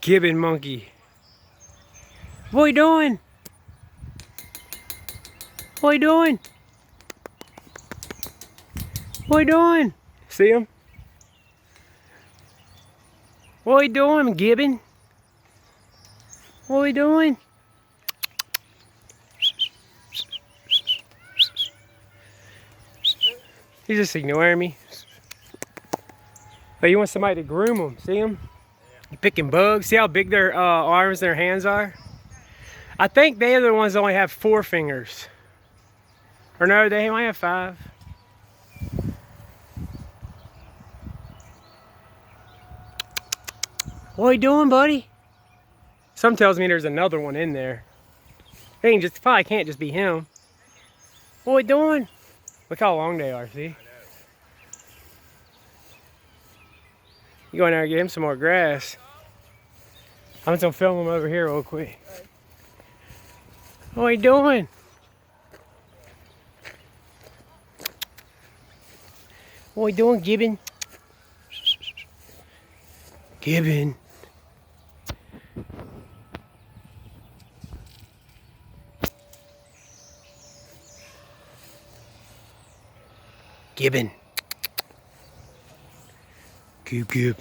Gibbon monkey. What you doing? What you doing? What you doing? See him? What you doing, Gibbon? What you doing? He's just ignoring me. But you want somebody to groom them. See him? Yeah. Picking bugs. See how big their arms and their hands are? I think they are the ones that only have 4 fingers. Or no, they might have 5. What are you doing, buddy? Some tells me there's another one in there. They probably can't just be him. What are you doing? Look how long they are, see? You go in there and get him some more grass. I'm just gonna film him over here real quick. What are you doing? What are you doing, Gibbon? Gibbon. Gibbon. Cube.